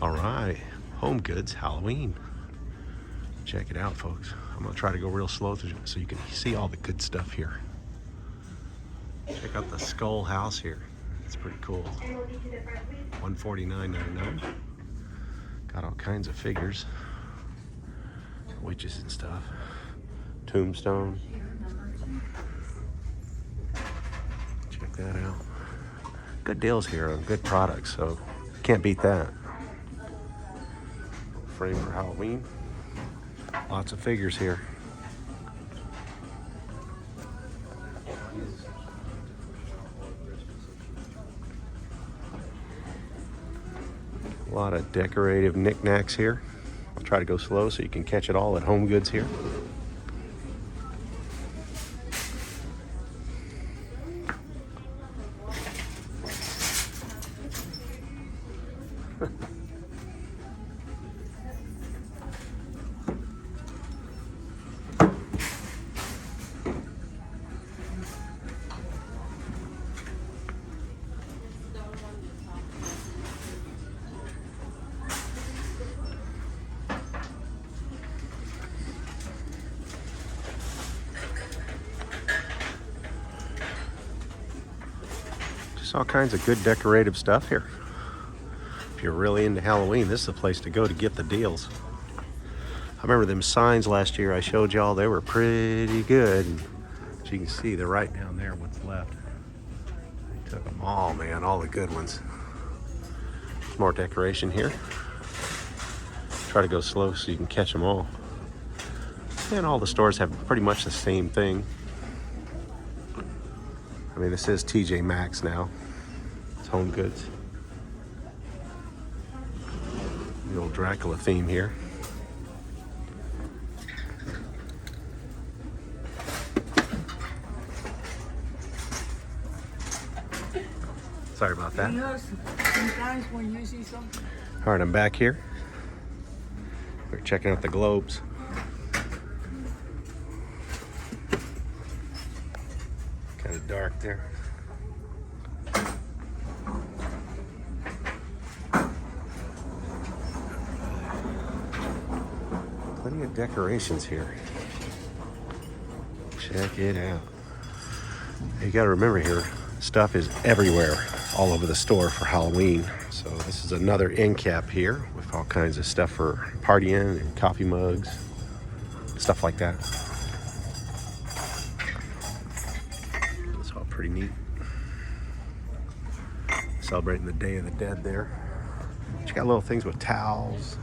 All right, Home Goods Halloween. Check it out, folks. I'm gonna try to go real slow so you can see all the good stuff here. Check out the skull house here. It's pretty cool. $149.99. Got all kinds of figures, witches and stuff. Tombstone. Check that out. Good deals here on good products, so can't beat that. Frame for Halloween. Lots of figures here. A lot of decorative knickknacks here. I'll try to go slow so you can catch it all at Home Goods here. All kinds of good decorative stuff here. If you're really into Halloween, this is the place to go to get the deals. I remember them signs last year I showed y'all. They were pretty good. And as you can see, they're right down there, what's left. I took them all, man, all the good ones. There's more decoration here. Try to go slow so you can catch them all. And all the stores have pretty much the same thing. I mean, this is TJ Maxx now. It's Home Goods. The old Dracula theme here. Sorry about that. You know, sometimes when you see something. All right, I'm back here. We're checking out the globes. Kind of dark there. Plenty of decorations here. Check it out. You got to remember here, stuff is everywhere, all over the store for Halloween. So this is another end cap here with all kinds of stuff for partying and coffee mugs, stuff like that. It's all pretty neat. Celebrating the Day of the Dead there. You got little things with towels,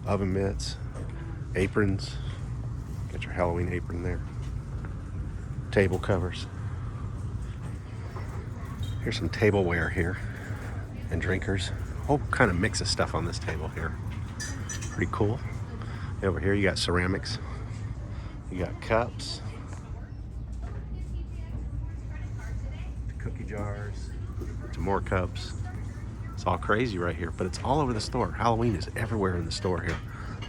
oven mitts, aprons. Got your Halloween apron there. Table covers. Here's some tableware here and drinkers. Whole kind of mix of stuff on this table here. Pretty cool. And over here you got ceramics. You got cups. Cookie jars. Some more cups. It's all crazy right here, but it's all over the store. Halloween is everywhere in the store here.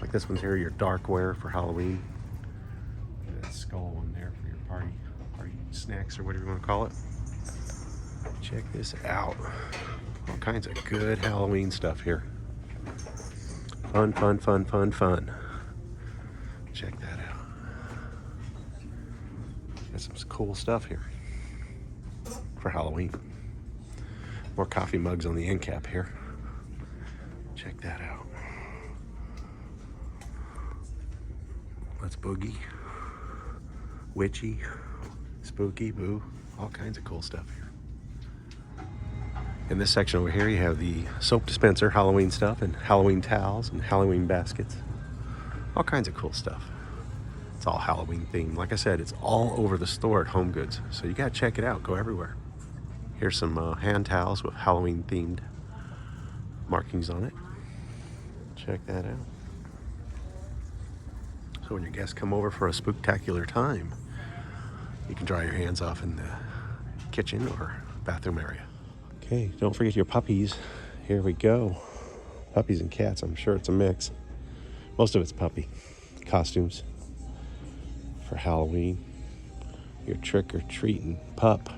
Like this one's here, your darkware for Halloween. That skull one there for your party snacks or whatever you want to call it. Check this out. All kinds of good Halloween stuff here. Fun, fun, fun, fun, fun. Check that out. Got some cool stuff here for Halloween. More coffee mugs on the end cap here. Check that out. Let's boogie. Witchy. Spooky. Boo. All kinds of cool stuff here. In this section over here, you have the soap dispenser, Halloween stuff, and Halloween towels and Halloween baskets. All kinds of cool stuff. It's all Halloween themed. Like I said, it's all over the store at Home Goods. So you gotta check it out. Go everywhere. Here's some hand towels with Halloween themed markings on it. Check that out. So when your guests come over for a spooktacular time, you can dry your hands off in the kitchen or bathroom area. Okay, don't forget your puppies. Here we go. Puppies and cats, I'm sure it's a mix. Most of it's puppy. Costumes for Halloween. Your trick-or-treating pup.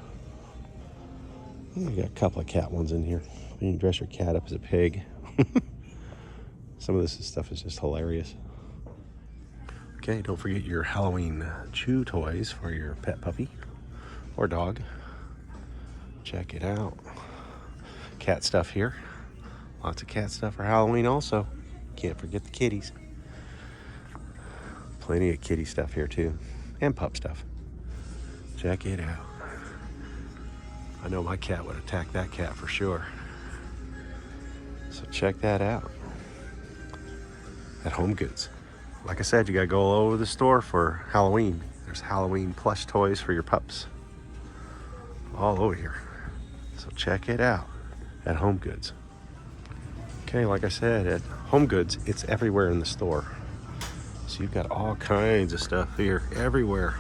You got a couple of cat ones in here. You can dress your cat up as a pig. Some of this stuff is just hilarious. Okay, don't forget your Halloween chew toys for your pet puppy or dog. Check it out. Cat stuff here. Lots of cat stuff for Halloween also. Can't forget the kitties. Plenty of kitty stuff here too. And pup stuff. Check it out. I know my cat would attack that cat for sure. So check that out. At Home Goods. Like I said, you gotta go all over the store for Halloween. There's Halloween plush toys for your pups. All over here. So check it out at Home Goods. Okay, like I said, at Home Goods, it's everywhere in the store. So you've got all kinds of stuff here, everywhere.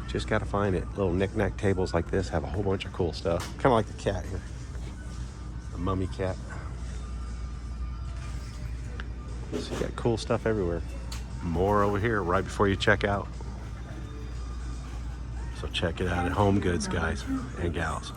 Just gotta find it. Little knick-knack tables like this have a whole bunch of cool stuff. Kind of like the cat here. The mummy cat. So you got cool stuff everywhere. More over here right before you check out. So check it out at Home Goods, guys and gals.